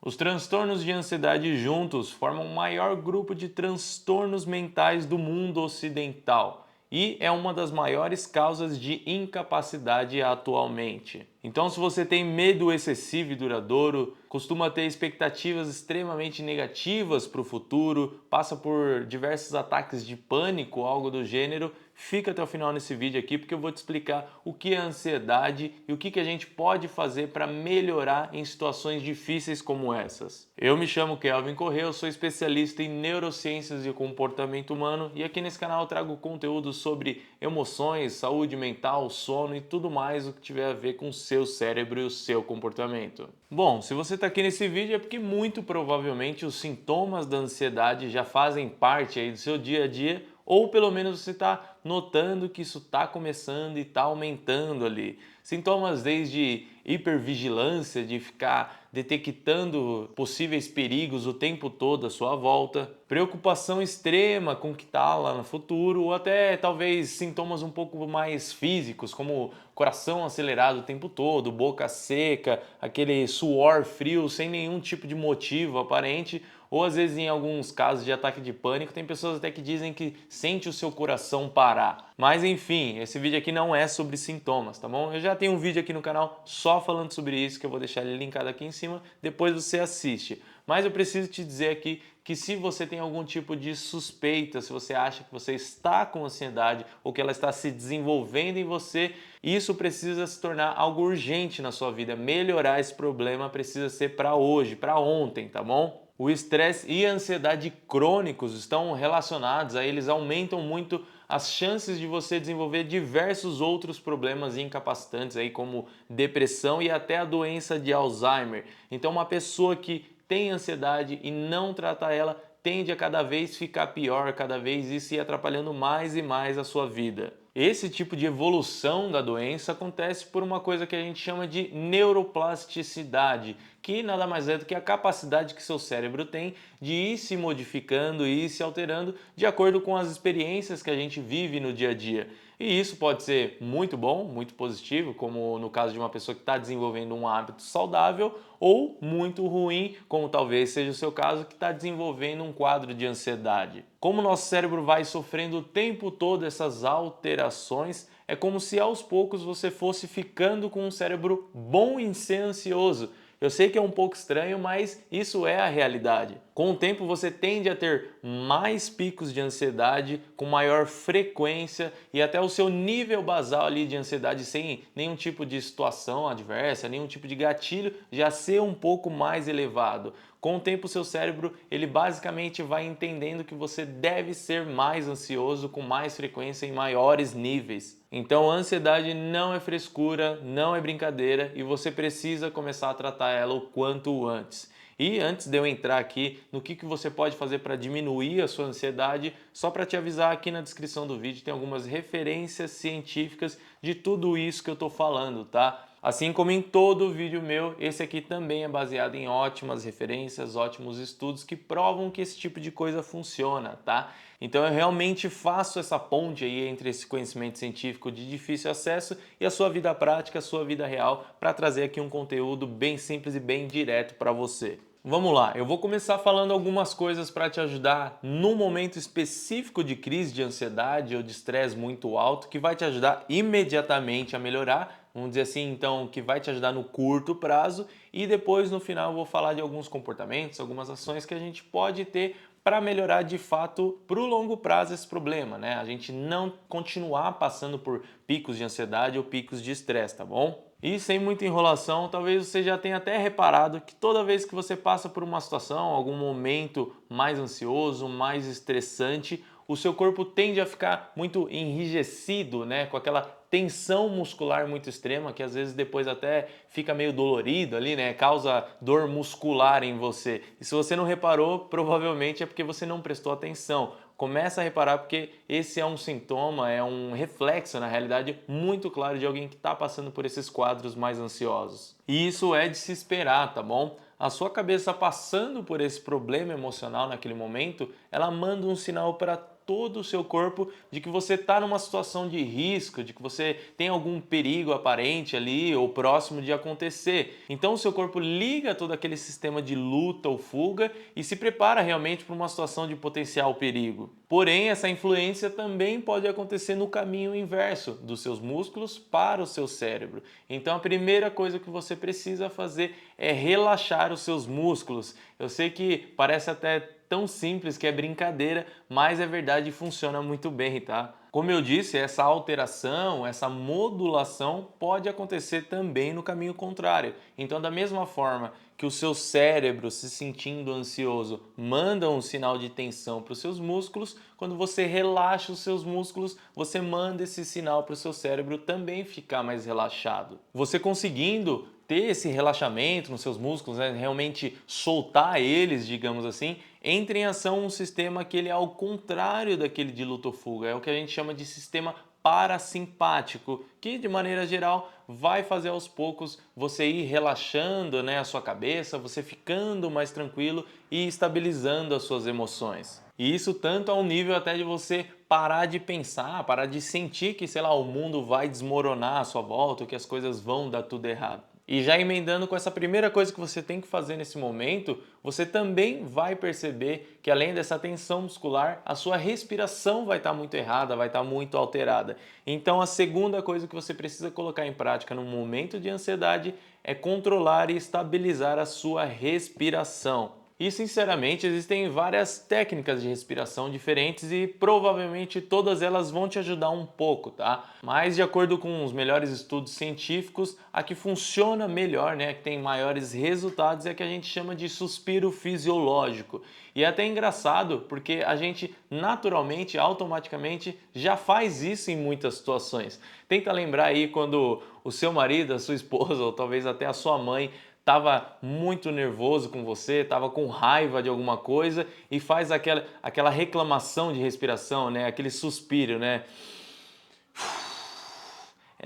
Os transtornos de ansiedade juntos formam o maior grupo de transtornos mentais do mundo ocidental e é uma das maiores causas de incapacidade atualmente. Então, se você tem medo excessivo e duradouro, costuma ter expectativas extremamente negativas para o futuro, passa por diversos ataques de pânico, algo do gênero, fica até o final nesse vídeo aqui porque eu vou te explicar o que é ansiedade e o que a gente pode fazer para melhorar em situações difíceis como essas. Eu me chamo Kelvin Corrêa, eu sou especialista em neurociências e comportamento humano e aqui nesse canal eu trago conteúdo sobre emoções, saúde mental, sono e tudo mais o que tiver a ver com o seu cérebro e o seu comportamento. Bom, se você está aqui nesse vídeo é porque muito provavelmente os sintomas da ansiedade já fazem parte aí do seu dia a dia ou pelo menos você está notando que isso está começando e está aumentando ali. Sintomas desde hipervigilância, de ficar detectando possíveis perigos o tempo todo à sua volta, preocupação extrema com o que está lá no futuro, ou até talvez sintomas um pouco mais físicos, como coração acelerado o tempo todo, boca seca, aquele suor frio sem nenhum tipo de motivo aparente, ou às vezes em alguns casos de ataque de pânico, tem pessoas até que dizem que sente o seu coração parar. Mas enfim, esse vídeo aqui não é sobre sintomas, tá bom? Eu já tenho um vídeo aqui no canal só falando sobre isso, que eu vou deixar ele linkado aqui em cima, depois você assiste. Mas eu preciso te dizer aqui que se você tem algum tipo de suspeita, se você acha que você está com ansiedade ou que ela está se desenvolvendo em você, isso precisa se tornar algo urgente na sua vida. Melhorar esse problema precisa ser para hoje, para ontem, tá bom? O estresse e a ansiedade crônicos estão relacionados, aí eles aumentam muito as chances de você desenvolver diversos outros problemas incapacitantes, aí como depressão e até a doença de Alzheimer. Então, uma pessoa que tem ansiedade e não trata ela tende a cada vez ficar pior, cada vez isso ir atrapalhando mais e mais a sua vida. Esse tipo de evolução da doença acontece por uma coisa que a gente chama de neuroplasticidade, que nada mais é do que a capacidade que seu cérebro tem de ir se modificando e ir se alterando de acordo com as experiências que a gente vive no dia a dia. E isso pode ser muito bom, muito positivo, como no caso de uma pessoa que está desenvolvendo um hábito saudável, ou muito ruim, como talvez seja o seu caso, que está desenvolvendo um quadro de ansiedade. Como o nosso cérebro vai sofrendo o tempo todo essas alterações, é como se aos poucos você fosse ficando com um cérebro bom em ser ansioso. Eu sei que é um pouco estranho, mas isso é a realidade. Com o tempo você tende a ter mais picos de ansiedade com maior frequência e até o seu nível basal ali de ansiedade sem nenhum tipo de situação adversa, nenhum tipo de gatilho, já ser um pouco mais elevado. Com o tempo, o seu cérebro ele basicamente vai entendendo que você deve ser mais ansioso com mais frequência em maiores níveis. Então, a ansiedade não é frescura, não é brincadeira e você precisa começar a tratar ela o quanto antes. E antes de eu entrar aqui no que você pode fazer para diminuir a sua ansiedade, só para te avisar, aqui na descrição do vídeo tem algumas referências científicas de tudo isso que eu estou falando, tá? Assim como em todo vídeo meu, esse aqui também é baseado em ótimas referências, ótimos estudos que provam que esse tipo de coisa funciona, tá? Então eu realmente faço essa ponte aí entre esse conhecimento científico de difícil acesso e a sua vida prática, a sua vida real, para trazer aqui um conteúdo bem simples e bem direto para você. Vamos lá, eu vou começar falando algumas coisas para te ajudar no momento específico de crise de ansiedade ou de estresse muito alto, que vai te ajudar imediatamente a melhorar, vamos dizer assim, então, que vai te ajudar no curto prazo, e depois no final eu vou falar de alguns comportamentos, algumas ações que a gente pode ter para melhorar de fato para o longo prazo esse problema, né? A gente não continuar passando por picos de ansiedade ou picos de estresse, tá bom? E sem muita enrolação, talvez você já tenha até reparado que toda vez que você passa por uma situação, algum momento mais ansioso, mais estressante, o seu corpo tende a ficar muito enrijecido, né? Com aquela tensão muscular muito extrema, que às vezes depois até fica meio dolorido ali, né? Causa dor muscular em você. E se você não reparou, provavelmente é porque você não prestou atenção. Começa a reparar porque esse é um sintoma, é um reflexo, na realidade, muito claro de alguém que está passando por esses quadros mais ansiosos. E isso é de se esperar, tá bom? A sua cabeça passando por esse problema emocional naquele momento, ela manda um sinal para todo o seu corpo de que você está numa situação de risco, de que você tem algum perigo aparente ali ou próximo de acontecer. Então o seu corpo liga todo aquele sistema de luta ou fuga e se prepara realmente para uma situação de potencial perigo. Porém, essa influência também pode acontecer no caminho inverso, dos seus músculos para o seu cérebro. Então a primeira coisa que você precisa fazer é relaxar os seus músculos. Eu sei que parece até tão simples que é brincadeira, mas é verdade e funciona muito bem, tá? Como eu disse, essa alteração, essa modulação pode acontecer também no caminho contrário. Então, da mesma forma que o seu cérebro, se sentindo ansioso, manda um sinal de tensão para os seus músculos, quando você relaxa os seus músculos, você manda esse sinal para o seu cérebro também ficar mais relaxado. Você conseguindo ter esse relaxamento nos seus músculos, né, realmente soltar eles, digamos assim, entra em ação um sistema que ele é ao contrário daquele de luta ou fuga, é o que a gente chama de sistema parasimpático, que de maneira geral vai fazer aos poucos você ir relaxando, né, a sua cabeça, você ficando mais tranquilo e estabilizando as suas emoções. E isso tanto ao nível até de você parar de pensar, parar de sentir que, sei lá, o mundo vai desmoronar à sua volta, que as coisas vão dar tudo errado. E já emendando com essa primeira coisa que você tem que fazer nesse momento, você também vai perceber que além dessa tensão muscular, a sua respiração vai estar muito errada, vai estar muito alterada. Então a segunda coisa que você precisa colocar em prática no momento de ansiedade é controlar e estabilizar a sua respiração. E sinceramente, existem várias técnicas de respiração diferentes e provavelmente todas elas vão te ajudar um pouco, tá? Mas de acordo com os melhores estudos científicos, a que funciona melhor, né, que tem maiores resultados é a que a gente chama de suspiro fisiológico. E é até engraçado, porque a gente naturalmente, automaticamente já faz isso em muitas situações. Tenta lembrar aí quando o seu marido, a sua esposa ou talvez até a sua mãe estava muito nervoso com você, estava com raiva de alguma coisa e faz aquela reclamação de respiração, né? Aquele suspiro, né?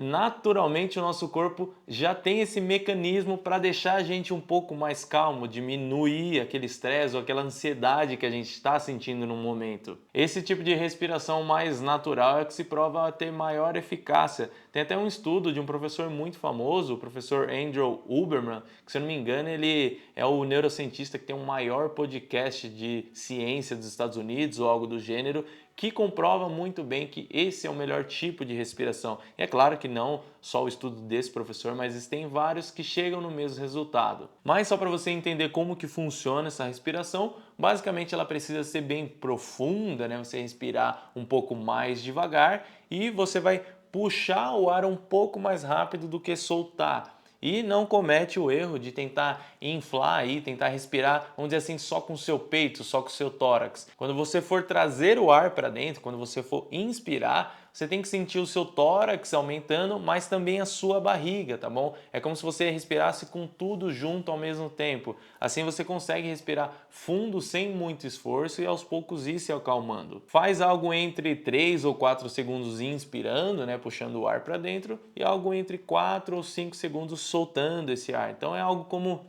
Naturalmente o nosso corpo já tem esse mecanismo para deixar a gente um pouco mais calmo, diminuir aquele estresse ou aquela ansiedade que a gente está sentindo no momento. Esse tipo de respiração mais natural é que se prova ter maior eficácia. Tem até um estudo de um professor muito famoso, o professor Andrew Huberman, que se eu não me engano ele é o neurocientista que tem o maior podcast de ciência dos Estados Unidos ou algo do gênero, que comprova muito bem que esse é o melhor tipo de respiração. E é claro que não só o estudo desse professor, mas existem vários que chegam no mesmo resultado. Mas só para você entender como que funciona essa respiração, basicamente ela precisa ser bem profunda, né? Você respirar um pouco mais devagar e você vai puxar o ar um pouco mais rápido do que soltar. E não comete o erro de tentar inflar aí, tentar respirar, vamos dizer assim, só com o seu peito, só com o seu tórax. Quando você for trazer o ar para dentro, quando você for inspirar, você tem que sentir o seu tórax aumentando, mas também a sua barriga, tá bom? É como se você respirasse com tudo junto ao mesmo tempo. Assim você consegue respirar fundo sem muito esforço e aos poucos ir se acalmando. Faz algo entre 3 ou 4 segundos inspirando, né, puxando o ar para dentro, e algo entre 4 ou 5 segundos soltando esse ar. Então é algo como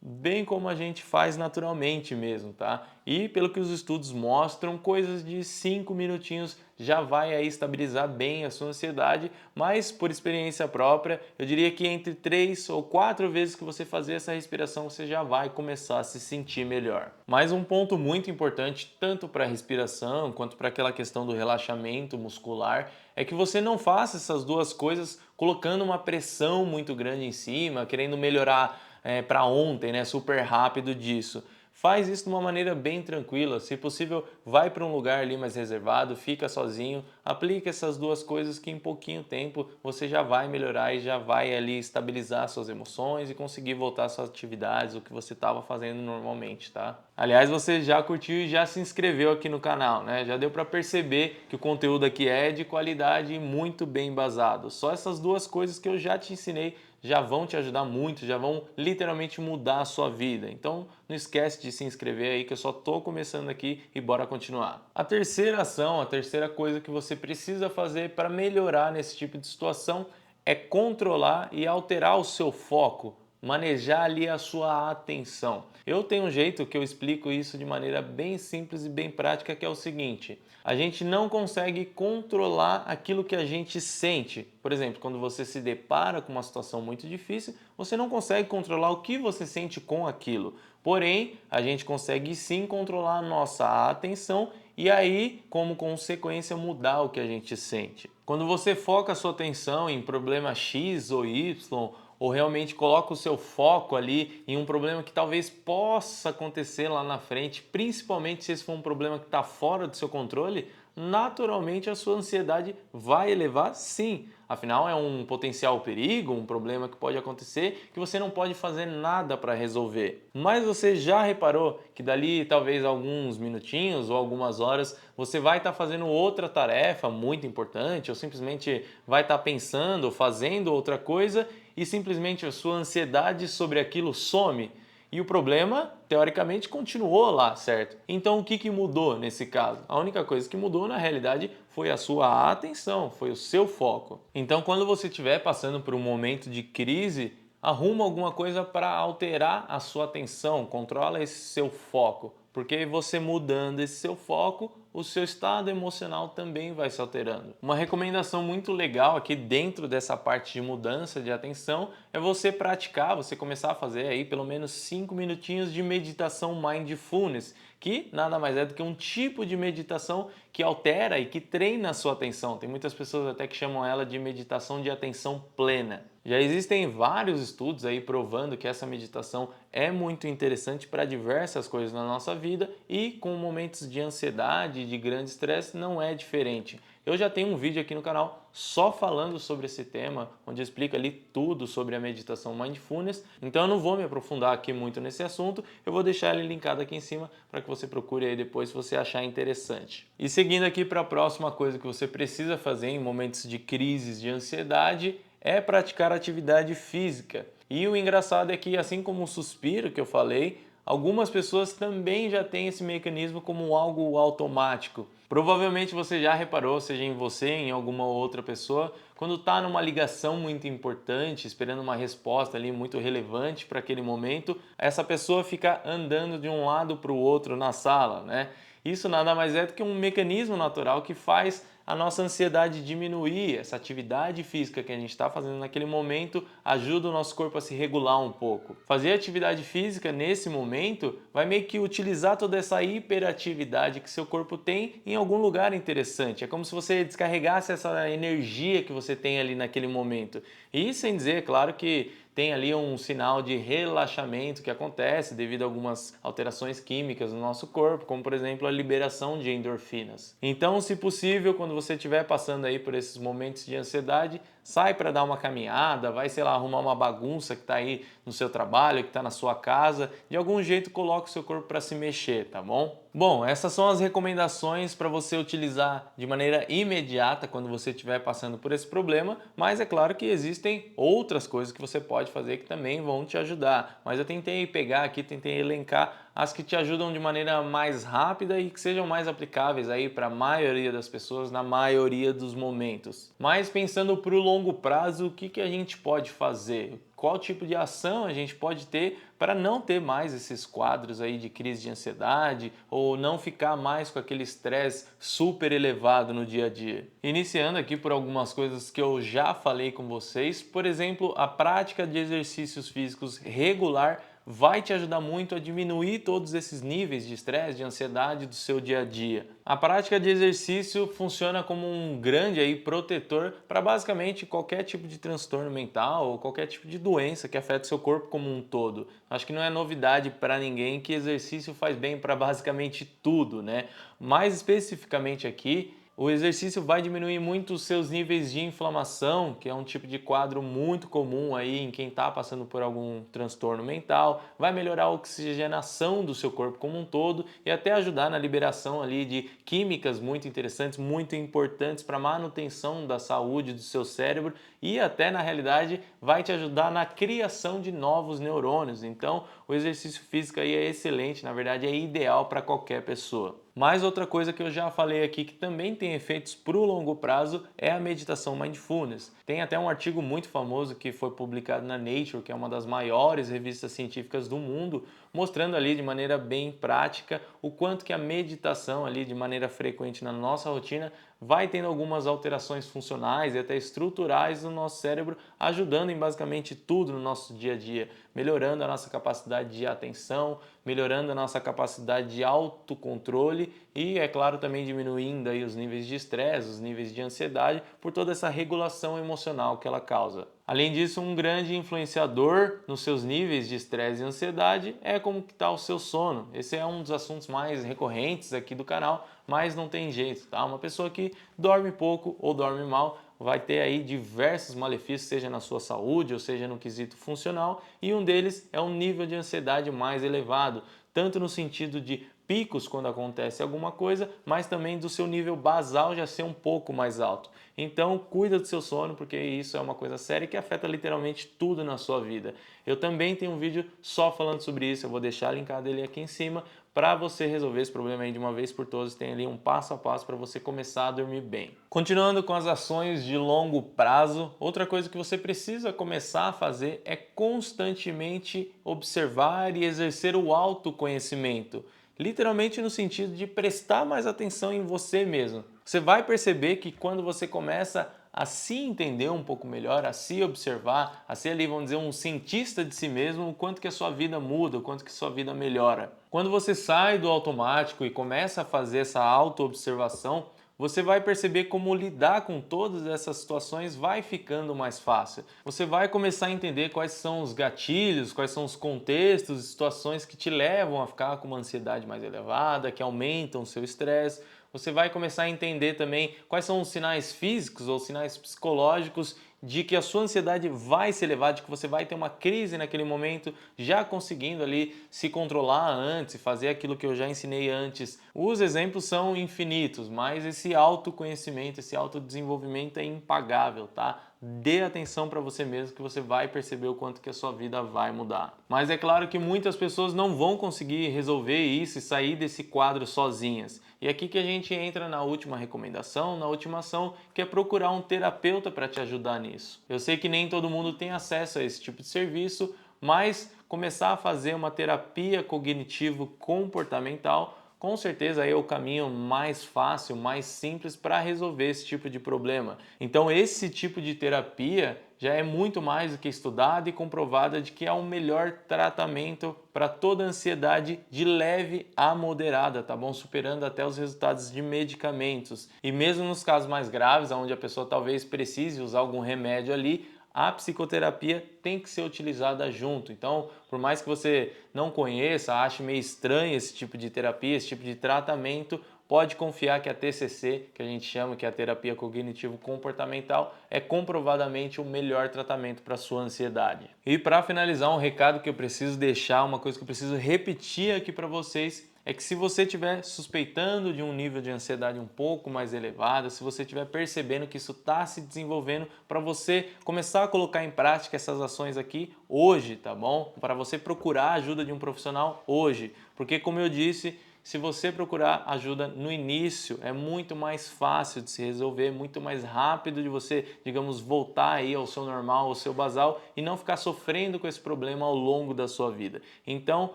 bem como a gente faz naturalmente mesmo, tá? E pelo que os estudos mostram, coisas de 5 minutinhos já vai aí estabilizar bem a sua ansiedade, mas por experiência própria, eu diria que entre 3 ou 4 vezes que você fazer essa respiração, você já vai começar a se sentir melhor. Mas um ponto muito importante, tanto para a respiração quanto para aquela questão do relaxamento muscular, é que você não faça essas duas coisas colocando uma pressão muito grande em cima, querendo melhorar para ontem, né, super rápido disso. Faz isso de uma maneira bem tranquila, se possível vai para um lugar ali mais reservado, fica sozinho, aplica essas duas coisas que em pouquinho tempo você já vai melhorar e já vai ali estabilizar suas emoções e conseguir voltar às suas atividades, o que você estava fazendo normalmente, tá? Aliás, você já curtiu e já se inscreveu aqui no canal, né? Já deu para perceber que o conteúdo aqui é de qualidade e muito bem embasado. Só essas duas coisas que eu já te ensinei já vão te ajudar muito, já vão literalmente mudar a sua vida. Então não esquece de se inscrever aí que eu só estou começando aqui e bora continuar. A terceira ação, a terceira coisa que você precisa fazer para melhorar nesse tipo de situação é controlar e alterar o seu foco manejar ali a sua atenção. Eu tenho um jeito que eu explico isso de maneira bem simples e bem prática, que é o seguinte: a gente não consegue controlar aquilo que a gente sente. Por exemplo, quando você se depara com uma situação muito difícil, você não consegue controlar o que você sente com aquilo. Porém, a gente consegue sim controlar a nossa atenção e aí, como consequência, mudar o que a gente sente. Quando você foca a sua atenção em problema X ou Y, ou realmente coloca o seu foco ali em um problema que talvez possa acontecer lá na frente, principalmente se esse for um problema que está fora do seu controle, naturalmente a sua ansiedade vai elevar sim. Afinal, é um potencial perigo, um problema que pode acontecer que você não pode fazer nada para resolver. Mas você já reparou que dali talvez alguns minutinhos ou algumas horas você vai estar fazendo outra tarefa muito importante ou simplesmente vai estar pensando, fazendo outra coisa e simplesmente a sua ansiedade sobre aquilo some? E o problema, teoricamente, continuou lá, certo? Então o que mudou nesse caso? A única coisa que mudou na realidade foi a sua atenção, foi o seu foco. Então quando você estiver passando por um momento de crise, arruma alguma coisa para alterar a sua atenção, controla esse seu foco, porque você mudando esse seu foco, o seu estado emocional também vai se alterando. Uma recomendação muito legal aqui dentro dessa parte de mudança de atenção é você praticar, você começar a fazer aí pelo menos 5 minutinhos de meditação mindfulness, que nada mais é do que um tipo de meditação que altera e que treina a sua atenção. Tem muitas pessoas até que chamam ela de meditação de atenção plena. Já existem vários estudos aí provando que essa meditação é muito interessante para diversas coisas na nossa vida e com momentos de ansiedade, de grande estresse, não é diferente. Eu já tenho um vídeo aqui no canal só falando sobre esse tema, onde eu explico ali tudo sobre a meditação mindfulness, então eu não vou me aprofundar aqui muito nesse assunto, eu vou deixar ele linkado aqui em cima para que você procure aí depois se você achar interessante. E seguindo aqui para a próxima coisa que você precisa fazer em momentos de crises de ansiedade, é praticar atividade física. E o engraçado é que, assim como o suspiro que eu falei, algumas pessoas também já têm esse mecanismo como algo automático. Provavelmente você já reparou, seja em você, em alguma outra pessoa, quando está numa ligação muito importante, esperando uma resposta ali muito relevante para aquele momento, essa pessoa fica andando de um lado para o outro na sala, né? Isso nada mais é do que um mecanismo natural que faz a nossa ansiedade diminuir. Essa atividade física que a gente está fazendo naquele momento ajuda o nosso corpo a se regular um pouco. Fazer atividade física nesse momento vai meio que utilizar toda essa hiperatividade que seu corpo tem em algum lugar interessante. É como se você descarregasse essa energia que você tem ali naquele momento. E sem dizer, claro, que tem ali um sinal de relaxamento que acontece devido a algumas alterações químicas no nosso corpo, como por exemplo a liberação de endorfinas. Então, se possível, quando você estiver passando aí por esses momentos de ansiedade, sai para dar uma caminhada, vai, sei lá, arrumar uma bagunça que está aí no seu trabalho, que está na sua casa, de algum jeito coloque o seu corpo para se mexer, tá bom? Bom, essas são as recomendações para você utilizar de maneira imediata quando você estiver passando por esse problema, mas é claro que existem outras coisas que você pode fazer que também vão te ajudar. Mas eu tentei pegar aqui, tentei elencar as que te ajudam de maneira mais rápida e que sejam mais aplicáveis aí para a maioria das pessoas na maioria dos momentos. Mas pensando para o longo prazo, o que a gente pode fazer? Qual tipo de ação a gente pode ter para não ter mais esses quadros aí de crise de ansiedade ou não ficar mais com aquele estresse super elevado no dia a dia? Iniciando aqui por algumas coisas que eu já falei com vocês, por exemplo, a prática de exercícios físicos regular vai te ajudar muito a diminuir todos esses níveis de estresse, de ansiedade do seu dia a dia. A prática de exercício funciona como um grande aí protetor para basicamente qualquer tipo de transtorno mental ou qualquer tipo de doença que afeta o seu corpo como um todo. Acho que não é novidade para ninguém que exercício faz bem para basicamente tudo, né? Mais especificamente aqui, o exercício vai diminuir muito os seus níveis de inflamação, que é um tipo de quadro muito comum aí em quem está passando por algum transtorno mental, vai melhorar a oxigenação do seu corpo como um todo e até ajudar na liberação ali de químicas muito interessantes, muito importantes para a manutenção da saúde do seu cérebro e até na realidade vai te ajudar na criação de novos neurônios. Então, o exercício físico aí é excelente, na verdade é ideal para qualquer pessoa. Mas outra coisa que eu já falei aqui que também tem efeitos para o longo prazo é a meditação mindfulness. Tem até um artigo muito famoso que foi publicado na Nature, que é uma das maiores revistas científicas do mundo, mostrando ali de maneira bem prática o quanto que a meditação ali de maneira frequente na nossa rotina vai tendo algumas alterações funcionais e até estruturais no nosso cérebro, ajudando em basicamente tudo no nosso dia a dia, melhorando a nossa capacidade de atenção, melhorando a nossa capacidade de autocontrole e, é claro, também diminuindo aí os níveis de estresse, os níveis de ansiedade, por toda essa regulação emocional que ela causa. Além disso, um grande influenciador nos seus níveis de estresse e ansiedade é como que está o seu sono. Esse é um dos assuntos mais recorrentes aqui do canal, mas não tem jeito, tá? Uma pessoa que dorme pouco ou dorme mal vai ter aí diversos malefícios, seja na sua saúde ou seja no quesito funcional, e um deles é um nível de ansiedade mais elevado, tanto no sentido de picos quando acontece alguma coisa, mas também do seu nível basal já ser um pouco mais alto. Então, cuida do seu sono, porque isso é uma coisa séria que afeta literalmente tudo na sua vida. Eu também tenho um vídeo só falando sobre isso, eu vou deixar linkado ele aqui em cima, para você resolver esse problema aí de uma vez por todas. Tem ali um passo a passo para você começar a dormir bem. Continuando com as ações de longo prazo, outra coisa que você precisa começar a fazer é constantemente observar e exercer o autoconhecimento. Literalmente no sentido de prestar mais atenção em você mesmo. Você vai perceber que quando você começa a se entender um pouco melhor, a se observar, a ser ali, vamos dizer, um cientista de si mesmo, o quanto que a sua vida muda, o quanto que a sua vida melhora. Quando você sai do automático e começa a fazer essa auto-observação, você vai perceber como lidar com todas essas situações vai ficando mais fácil. Você vai começar a entender quais são os gatilhos, quais são os contextos, situações que te levam a ficar com uma ansiedade mais elevada, que aumentam o seu estresse. Você vai começar a entender também quais são os sinais físicos ou sinais psicológicos de que a sua ansiedade vai se elevar, de que você vai ter uma crise naquele momento, já conseguindo ali se controlar antes e fazer aquilo que eu já ensinei antes. Os exemplos são infinitos, mas esse autoconhecimento, esse autodesenvolvimento é impagável, tá? Dê atenção para você mesmo que você vai perceber o quanto que a sua vida vai mudar. Mas é claro que muitas pessoas não vão conseguir resolver isso e sair desse quadro sozinhas. E é aqui que a gente entra na última recomendação, na última ação, que é procurar um terapeuta para te ajudar nisso. Eu sei que nem todo mundo tem acesso a esse tipo de serviço, mas começar a fazer uma terapia cognitivo-comportamental com certeza aí é o caminho mais fácil, mais simples para resolver esse tipo de problema. Então esse tipo de terapia já é muito mais do que estudada e comprovada de que é o melhor tratamento para toda ansiedade de leve a moderada, tá bom? Superando até os resultados de medicamentos. E mesmo nos casos mais graves, onde a pessoa talvez precise usar algum remédio ali, a psicoterapia tem que ser utilizada junto. Então, por mais que você não conheça, ache meio estranho esse tipo de terapia, esse tipo de tratamento, pode confiar que a TCC, que a gente chama que é a terapia cognitivo-comportamental, é comprovadamente o melhor tratamento para a sua ansiedade. E para finalizar, um recado que eu preciso deixar, uma coisa que eu preciso repetir aqui para vocês, é que se você estiver suspeitando de um nível de ansiedade um pouco mais elevado, se você estiver percebendo que isso está se desenvolvendo, para você começar a colocar em prática essas ações aqui hoje, tá bom? Para você procurar a ajuda de um profissional hoje, porque como eu disse, se você procurar ajuda no início, é muito mais fácil de se resolver, muito mais rápido de você, digamos, voltar aí ao seu normal, ao seu basal e não ficar sofrendo com esse problema ao longo da sua vida. Então,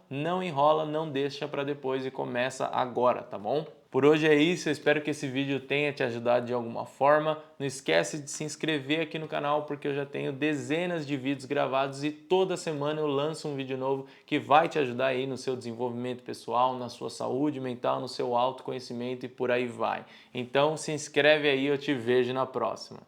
não enrola, não deixa para depois e começa agora, tá bom? Por hoje é isso, eu espero que esse vídeo tenha te ajudado de alguma forma. Não esquece de se inscrever aqui no canal porque eu já tenho dezenas de vídeos gravados e toda semana eu lanço um vídeo novo que vai te ajudar aí no seu desenvolvimento pessoal, na sua saúde mental, no seu autoconhecimento e por aí vai. Então se inscreve aí, eu te vejo na próxima.